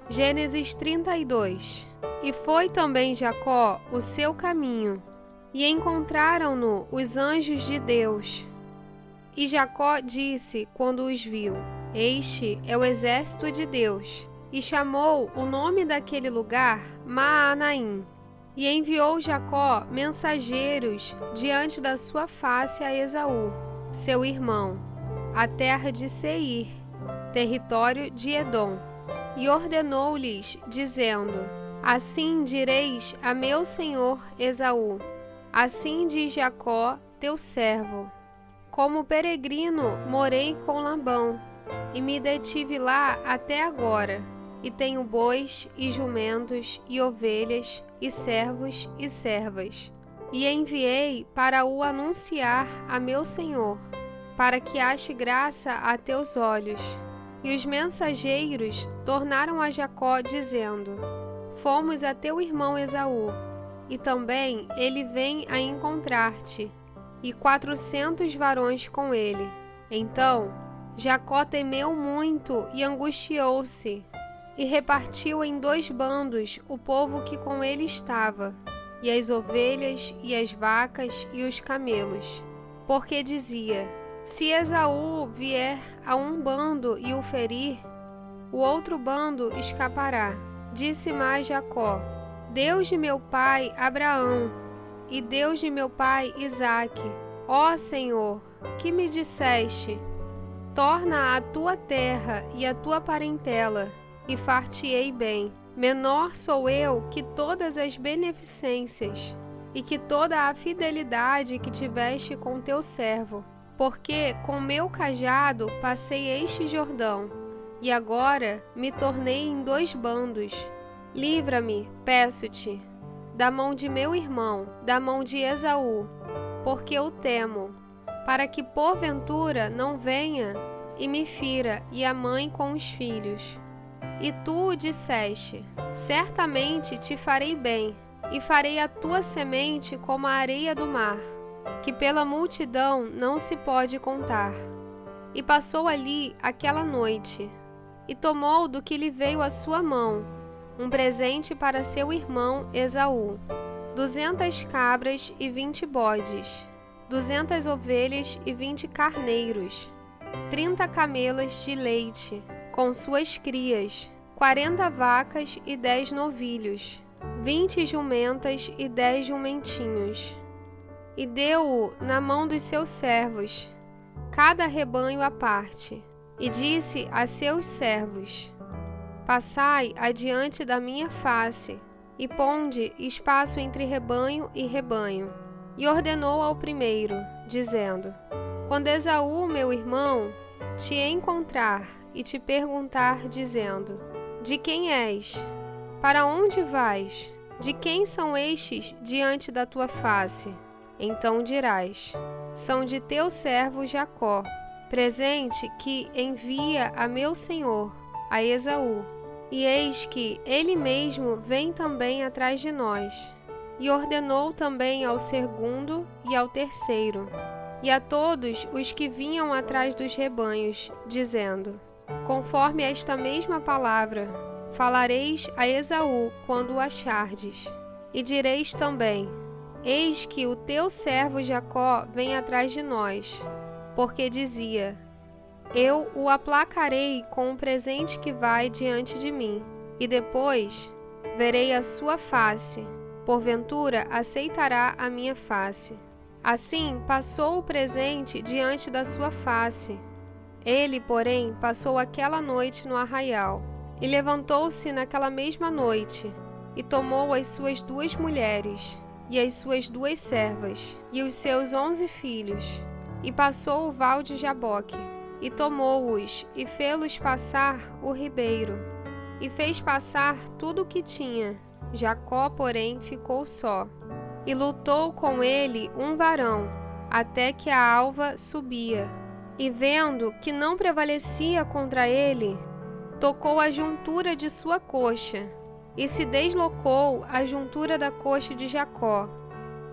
Gênesis 32. E foi também Jacó o seu caminho, e encontraram-no os anjos de Deus. E Jacó disse, quando os viu: Este é o exército de Deus. E chamou o nome daquele lugar Maanaim. E enviou Jacó mensageiros diante da sua face a Esaú, seu irmão, à terra de Seir, território de Edom. E ordenou-lhes, dizendo: Assim direis a meu senhor Esaú: Assim diz Jacó, teu servo: Como peregrino morei com Labão, e me detive lá até agora, e tenho bois e jumentos e ovelhas e servos e servas. E enviei para o anunciar a meu senhor, para que ache graça a teus olhos. E os mensageiros tornaram a Jacó, dizendo: Fomos a teu irmão Esaú, e também ele vem a encontrar-te, e 400 varões com ele. Então Jacó temeu muito e angustiou-se, e repartiu em 2 bandos o povo que com ele estava, e as ovelhas, e as vacas, e os camelos. Porque dizia: Se Esaú vier a um bando e o ferir, o outro bando escapará. Disse mais Jacó: Deus de meu pai Abraão, e Deus de meu pai Isaque, ó Senhor, que me disseste: Torna a tua terra e a tua parentela, e far-te-ei bem. Menor sou eu que todas as beneficências, e que toda a fidelidade que tiveste com teu servo, porque com meu cajado passei este Jordão, e agora me tornei em 2 bandos. Livra-me, peço-te, da mão de meu irmão, da mão de Esaú, porque o temo, para que porventura não venha e me fira, e a mãe com os filhos. E tu disseste: Certamente te farei bem, e farei a tua semente como a areia do mar, que pela multidão não se pode contar. E passou ali aquela noite, e tomou do que lhe veio à sua mão um presente para seu irmão Esaú: 200 cabras e 20 bodes, 200 ovelhas e 20 carneiros, 30 camelas de leite, com suas crias, 40 vacas e 10 novilhos, 20 jumentas e 10 jumentinhos. E deu-o na mão dos seus servos, cada rebanho à parte, e disse a seus servos: Passai adiante da minha face, e ponde espaço entre rebanho e rebanho. E ordenou ao primeiro, dizendo: Quando Esaú, meu irmão, te encontrar e te perguntar, dizendo: De quem és? Para onde vais? De quem são estes diante da tua face? Então dirás: São de teu servo Jacó, presente que envia a meu senhor, a Esaú. E eis que ele mesmo vem também atrás de nós. E ordenou também ao segundo e ao terceiro, e a todos os que vinham atrás dos rebanhos, dizendo: Conforme esta mesma palavra, falareis a Esaú quando o achardes. E direis também: Eis que o teu servo Jacó vem atrás de nós, porque dizia: Eu o aplacarei com o presente que vai diante de mim, e depois verei a sua face, porventura aceitará a minha face. Assim passou o presente diante da sua face. Ele, porém, passou aquela noite no arraial, e levantou-se naquela mesma noite, e tomou as suas 2 mulheres, e as suas 2 servas, e os seus 11 filhos, e passou o val de Jaboque, e tomou-os, e fê-los passar o ribeiro, e fez passar tudo o que tinha. Jacó, porém, ficou só, e lutou com ele um varão, até que a alva subia. E vendo que não prevalecia contra ele, tocou a juntura de sua coxa, e se deslocou a juntura da coxa de Jacó,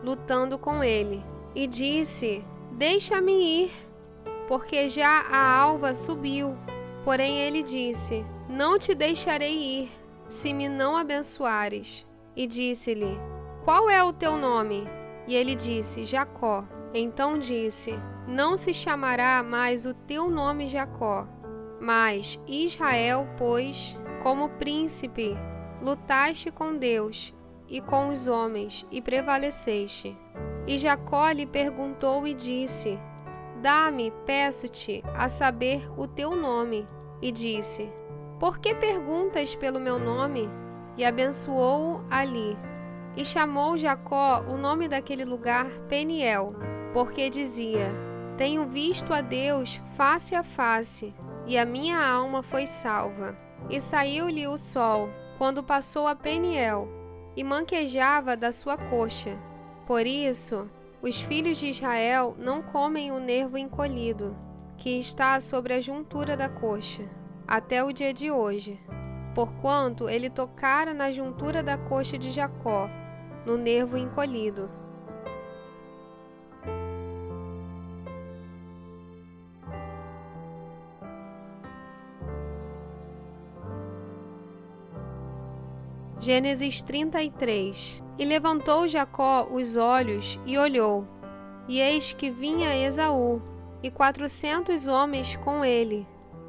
lutando com ele. E disse: Deixa-me ir, porque já a alva subiu. Porém ele disse: Não te deixarei ir, se me não abençoares. E disse-lhe: Qual é o teu nome? E ele disse: Jacó. Então disse: Não se chamará mais o teu nome Jacó, mas Israel, pois, como príncipe, lutaste com Deus e com os homens, e prevaleceste. E Jacó lhe perguntou e disse: Dá-me, peço-te, a saber o teu nome. E disse: Por que perguntas pelo meu nome? E abençoou-o ali. E chamou Jacó o nome daquele lugar Peniel, porque dizia: Tenho visto a Deus face a face, e a minha alma foi salva. E saiu-lhe o sol, quando passou a Peniel, e manquejava da sua coxa. Por isso, os filhos de Israel não comem o nervo encolhido, que está sobre a juntura da coxa, até o dia de hoje, porquanto ele tocara na juntura da coxa de Jacó, no nervo encolhido. Gênesis 33. E levantou Jacó os olhos e olhou, e eis que vinha Esaú, e 400 homens com ele.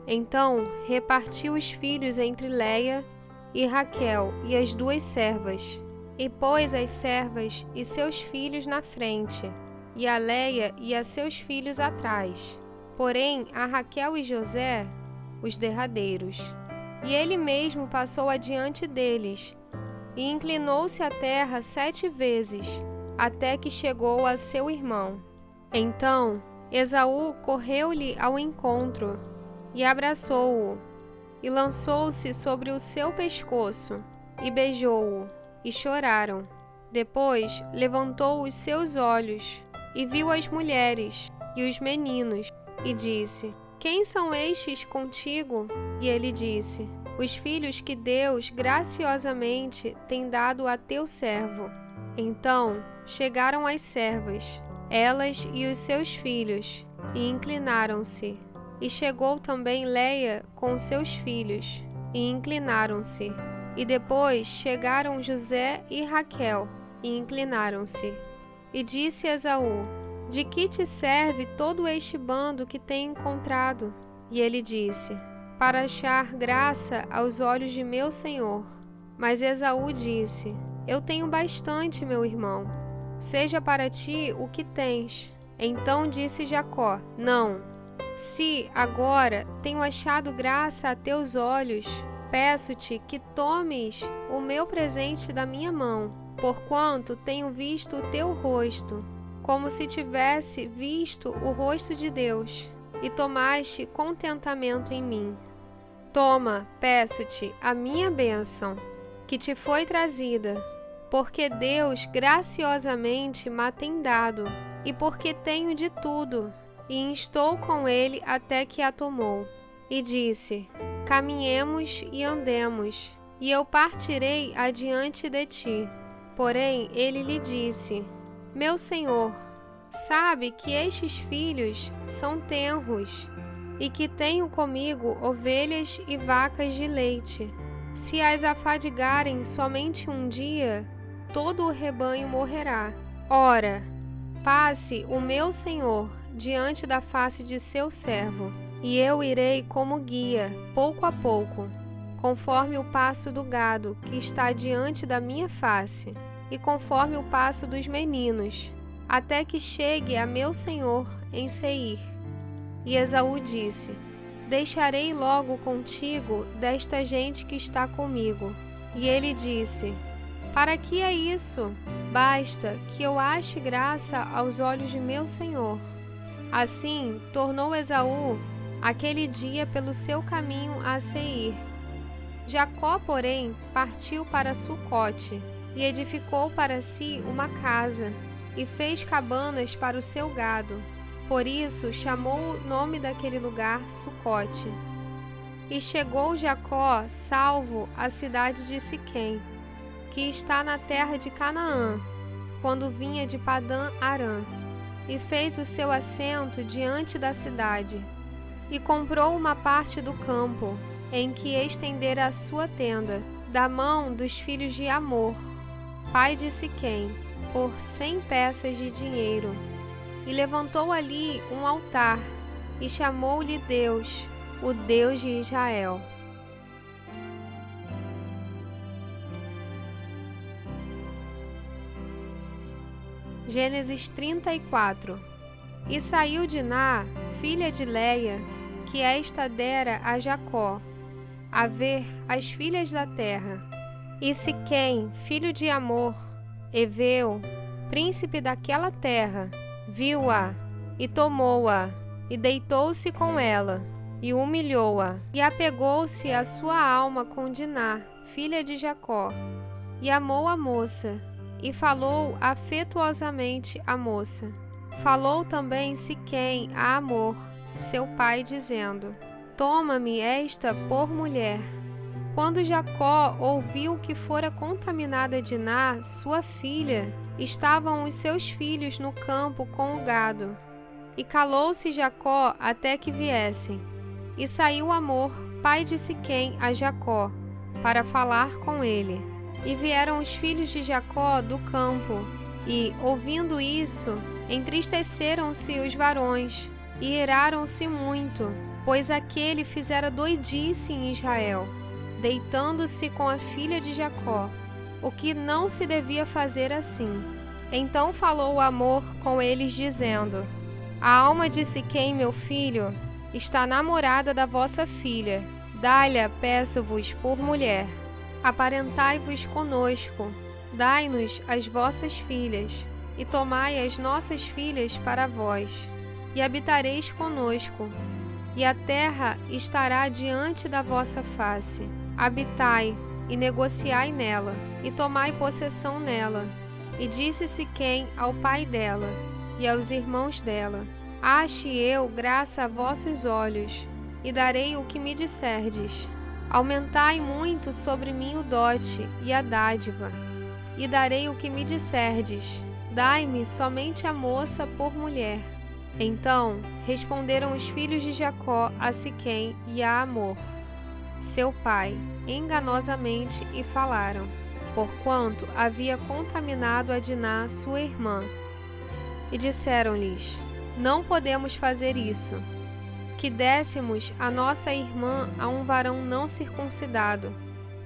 Então repartiu os filhos entre Léia e Raquel e as 2 servas, e pôs as servas e seus filhos na frente, e a Léia e a seus filhos atrás, porém a Raquel e José os derradeiros. E ele mesmo passou adiante deles, e inclinou-se à terra 7 vezes, até que chegou a seu irmão. Então Esaú correu-lhe ao encontro, e abraçou-o, e lançou-se sobre o seu pescoço, e beijou-o, e choraram. Depois levantou os seus olhos, e viu as mulheres, e os meninos, e disse: Quem são estes contigo? E ele disse: Os filhos que Deus graciosamente tem dado a teu servo. Então chegaram as servas, elas e os seus filhos, e inclinaram-se. E chegou também Léia com seus filhos, e inclinaram-se. E depois chegaram José e Raquel, e inclinaram-se. E disse Esaú: De que te serve todo este bando que tenho encontrado? E ele disse: Para achar graça aos olhos de meu senhor. Mas Esaú disse: Eu tenho bastante, meu irmão. Seja para ti o que tens. Então disse Jacó: Não. Se agora tenho achado graça a teus olhos, peço-te que tomes o meu presente da minha mão, porquanto tenho visto o teu rosto, como se tivesse visto o rosto de Deus, e tomaste contentamento em mim. Toma, peço-te, a minha bênção, que te foi trazida, porque Deus graciosamente m'a tem dado, e porque tenho de tudo, e estou com ele até que a tomou. E disse: Caminhemos e andemos, e eu partirei adiante de ti. Porém ele lhe disse: Meu senhor, sabe que estes filhos são tenros, e que tenho comigo ovelhas e vacas de leite. Se as afadigarem somente um dia, todo o rebanho morrerá. Ora, passe o meu senhor diante da face de seu servo, e eu irei como guia, pouco a pouco, conforme o passo do gado que está diante da minha face, e conforme o passo dos meninos, até que chegue a meu senhor em Seir. E Esaú disse: Deixarei logo contigo desta gente que está comigo. E ele disse: Para que é isso? Basta que eu ache graça aos olhos de meu senhor. Assim tornou Esaú aquele dia pelo seu caminho a Seir. Jacó, porém, partiu para Sucote, e edificou para si uma casa, e fez cabanas para o seu gado. Por isso chamou o nome daquele lugar Sucote. E chegou Jacó salvo à cidade de Siquém, que está na terra de Canaã, quando vinha de Padã Arã, e fez o seu assento diante da cidade, e comprou uma parte do campo, em que estendera a sua tenda, da mão dos filhos de Amor, pai de Siquém, por 100 peças de dinheiro. E levantou ali um altar, e chamou-lhe Deus, o Deus de Israel. Gênesis 34. E saiu Diná, filha de Leia, que esta dera a Jacó, a ver as filhas da terra. E Siquém, filho de Amor, heveu, príncipe daquela terra, viu-a, e tomou-a, e deitou-se com ela, e humilhou-a, e apegou-se a sua alma com Diná, filha de Jacó, e amou a moça, e falou afetuosamente a moça. Falou também Siquém a Amor, seu pai, dizendo: Toma-me esta por mulher. Quando Jacó ouviu que fora contaminada Diná, sua filha, estavam os seus filhos no campo com o gado. E calou-se Jacó até que viessem. E saiu Amor, pai de Siquém, a Jacó, para falar com ele. E vieram os filhos de Jacó do campo, e, ouvindo isso, entristeceram-se os varões, e iraram-se muito, pois aquele fizera doidice em Israel, deitando-se com a filha de Jacó, o que não se devia fazer assim. Então falou Amor com eles, dizendo: A alma de Siquém, meu filho, está namorada da vossa filha. Dai-lhe, peço-vos, por mulher. Aparentai-vos conosco, dai-nos as vossas filhas, e tomai as nossas filhas para vós, e habitareis conosco, e a terra estará diante da vossa face. Habitai, e negociai nela, e tomai possessão nela. E disse Siquém ao pai dela, e aos irmãos dela: Ache eu graça a vossos olhos, e darei o que me disserdes. Aumentai muito sobre mim o dote e a dádiva, e darei o que me disserdes. Dai-me somente a moça por mulher. Então responderam os filhos de Jacó a Siquém e a Amor, seu pai, enganosamente, e falaram, porquanto havia contaminado a Diná, sua irmã. E disseram-lhes: Não podemos fazer isso, que dessemos a nossa irmã a um varão não circuncidado,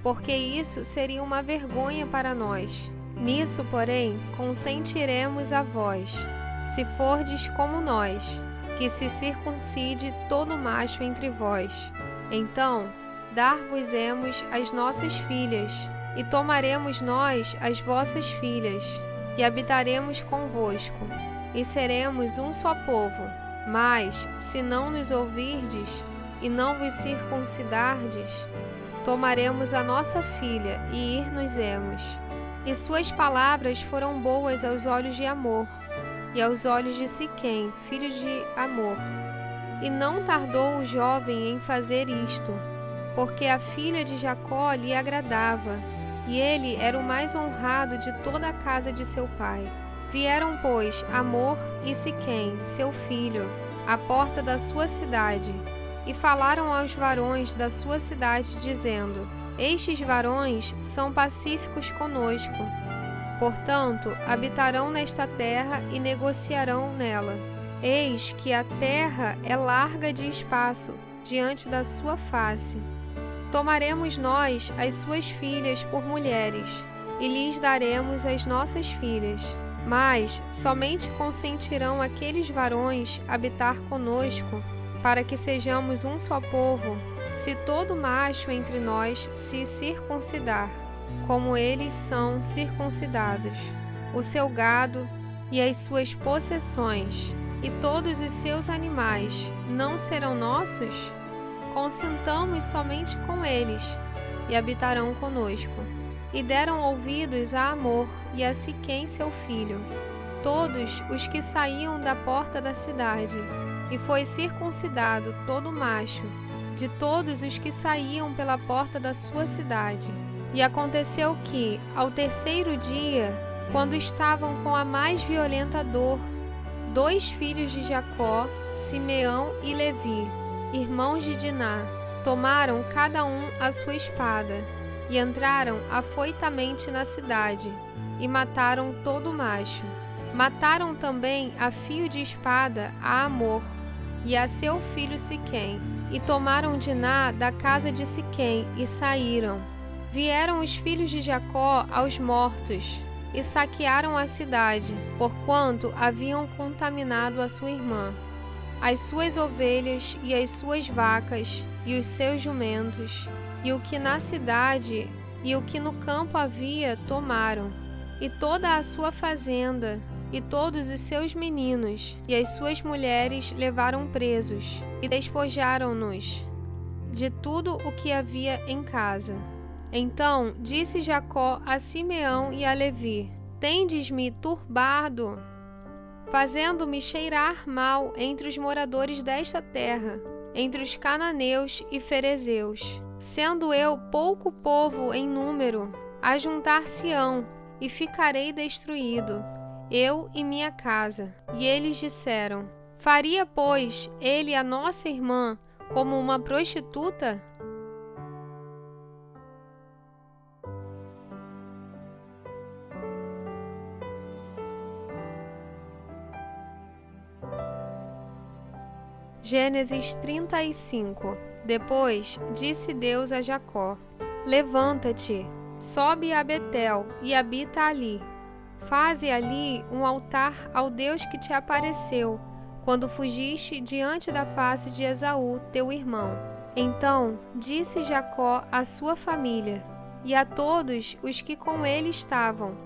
porque isso seria uma vergonha para nós. Nisso, porém, consentiremos a vós, se fordes como nós, que se circuncide todo macho entre vós. Então, dar-vos-emos as nossas filhas, e tomaremos nós as vossas filhas, e habitaremos convosco, e seremos um só povo. Mas, se não nos ouvirdes, e não vos circuncidardes, tomaremos a nossa filha, e ir-nos-emos. E suas palavras foram boas aos olhos de Amor, e aos olhos de Siquém, filho de Amor. E não tardou o jovem em fazer isto, porque a filha de Jacó lhe agradava, e ele era o mais honrado de toda a casa de seu pai. Vieram, pois, Amor e Siquém, seu filho, à porta da sua cidade, e falaram aos varões da sua cidade, dizendo: Estes varões são pacíficos conosco. Portanto, habitarão nesta terra e negociarão nela. Eis que a terra é larga de espaço diante da sua face. Tomaremos nós as suas filhas por mulheres, e lhes daremos as nossas filhas. Mas somente consentirão aqueles varões habitar conosco, para que sejamos um só povo, se todo macho entre nós se circuncidar, como eles são circuncidados, o seu gado e as suas possessões, e todos os seus animais não serão nossos? Consintamos somente com eles, e habitarão conosco. E deram ouvidos a Amor e a Siquém seu filho, todos os que saíam da porta da cidade, e foi circuncidado todo macho, de todos os que saíam pela porta da sua cidade. E aconteceu que, ao terceiro dia, quando estavam com a mais violenta dor, 2 filhos de Jacó, Simeão e Levi, irmãos de Diná, tomaram cada um a sua espada, e entraram afoitamente na cidade, e mataram todo macho. Mataram também a fio de espada a Amor, e a seu filho Siquém, e tomaram Diná da casa de Siquém, e saíram. Vieram os filhos de Jacó aos mortos, e saquearam a cidade, porquanto haviam contaminado a sua irmã. As suas ovelhas e as suas vacas, e os seus jumentos, e o que na cidade e o que no campo havia, tomaram, e toda a sua fazenda, e todos os seus meninos, e as suas mulheres levaram presos, e despojaram-nos de tudo o que havia em casa. Então disse Jacó a Simeão e a Levi: Tendes-me turbado, fazendo-me cheirar mal entre os moradores desta terra, entre os cananeus e ferezeus, sendo eu pouco povo em número, ajuntar-se-ão, e ficarei destruído, eu e minha casa. E eles disseram: Faria, pois, ele a nossa irmã como uma prostituta? Gênesis 35. Depois disse Deus a Jacó: Levanta-te, sobe a Betel e habita ali. Faze ali um altar ao Deus que te apareceu, quando fugiste diante da face de Esaú, teu irmão. Então disse Jacó à sua família e a todos os que com ele estavam: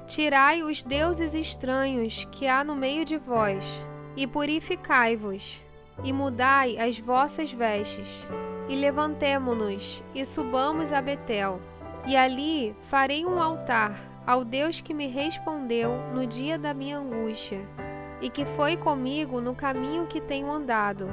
Tirai os deuses estranhos que há no meio de vós, e purificai-vos, e mudai as vossas vestes, e levantemo-nos, e subamos a Betel, e ali farei um altar ao Deus que me respondeu no dia da minha angústia, e que foi comigo no caminho que tenho andado.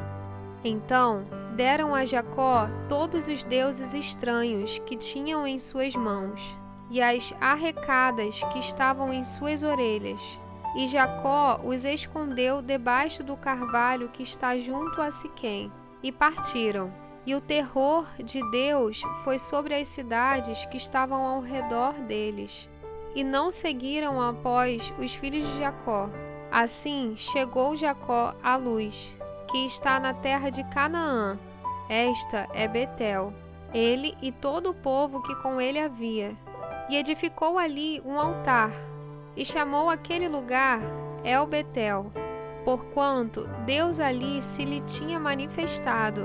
Então deram a Jacó todos os deuses estranhos que tinham em suas mãos, e as arrecadas que estavam em suas orelhas. E Jacó os escondeu debaixo do carvalho que está junto a Siquém, e partiram. E o terror de Deus foi sobre as cidades que estavam ao redor deles, e não seguiram após os filhos de Jacó. Assim chegou Jacó à luz, que está na terra de Canaã. Esta é Betel, ele e todo o povo que com ele havia. E edificou ali um altar, e chamou aquele lugar El-Betel, porquanto Deus ali se lhe tinha manifestado,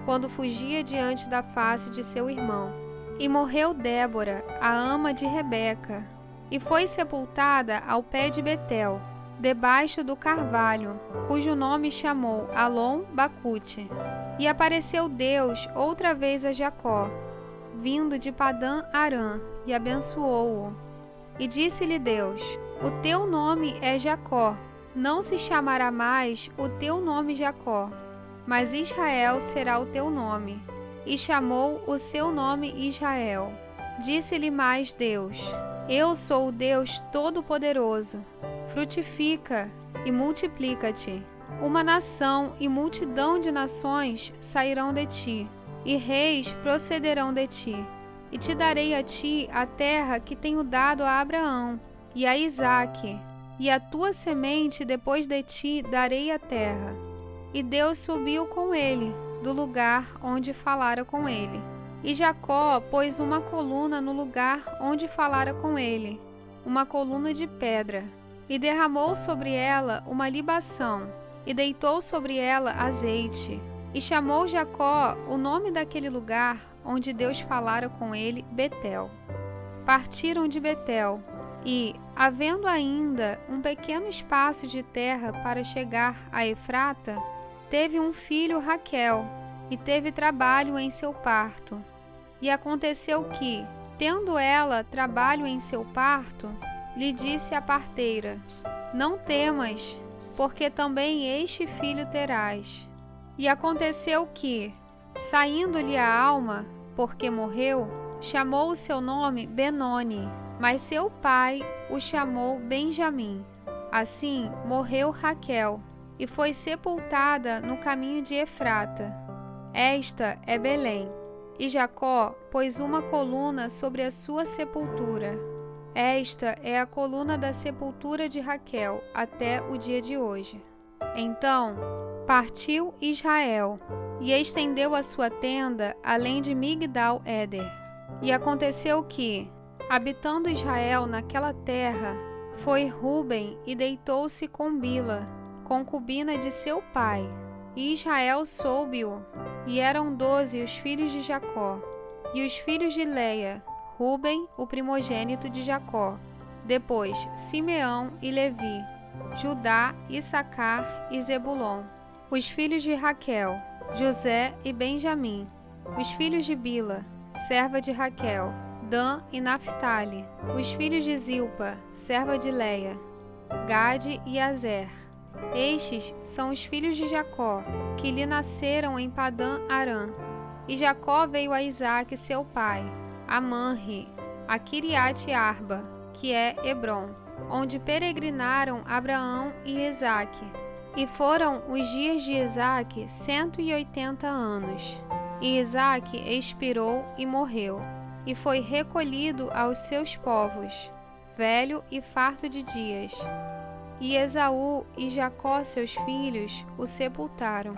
quando fugia diante da face de seu irmão. E morreu Débora, a ama de Rebeca, e foi sepultada ao pé de Betel, debaixo do carvalho, cujo nome chamou Alon-Bacute. E apareceu Deus outra vez a Jacó, vindo de Padã-Arã, e abençoou-o. E disse-lhe Deus: O teu nome é Jacó, não se chamará mais o teu nome Jacó, mas Israel será o teu nome. E chamou o seu nome Israel. Disse-lhe mais Deus: Eu sou o Deus Todo-Poderoso. Frutifica e multiplica-te. Uma nação e multidão de nações sairão de ti, e reis procederão de ti. E te darei a ti a terra que tenho dado a Abraão e a Isaque, e a tua semente depois de ti darei a terra. E Deus subiu com ele do lugar onde falara com ele. E Jacó pôs uma coluna no lugar onde falara com ele, uma coluna de pedra, e derramou sobre ela uma libação, e deitou sobre ela azeite. E chamou Jacó o nome daquele lugar onde Deus falara com ele, Betel. Partiram de Betel, e, havendo ainda um pequeno espaço de terra para chegar a Efrata, teve um filho Raquel, e teve trabalho em seu parto. E aconteceu que, tendo ela trabalho em seu parto, lhe disse a parteira: Não temas, porque também este filho terás. E aconteceu que, saindo-lhe a alma, porque morreu, chamou o seu nome Benoni, mas seu pai o chamou Benjamim. Assim morreu Raquel, e foi sepultada no caminho de Efrata. Esta é Belém. E Jacó pôs uma coluna sobre a sua sepultura. Esta é a coluna da sepultura de Raquel até o dia de hoje. Então partiu Israel e estendeu a sua tenda além de Migdal-Éder. E aconteceu que, habitando Israel naquela terra, foi Ruben e deitou-se com Bila, concubina de seu pai. E Israel soube-o, e eram 12 os filhos de Jacó. E os filhos de Leia, Ruben, o primogênito de Jacó. Depois Simeão e Levi, Judá, Issacar e Zebulon. Os filhos de Raquel, José e Benjamim. Os filhos de Bila, serva de Raquel, Dan e Naphtali. Os filhos de Zilpa, serva de Leia, Gade e Azer. Estes são os filhos de Jacó, que lhe nasceram em Padã-Arã. E Jacó veio a Isaque seu pai, a Manre, a Quiriate-Arba, que é Hebrom, onde peregrinaram Abraão e Isaque. E foram os dias de Isaque 180 anos. E Isaque expirou e morreu, e foi recolhido aos seus povos, velho e farto de dias. E Esaú e Jacó seus filhos o sepultaram.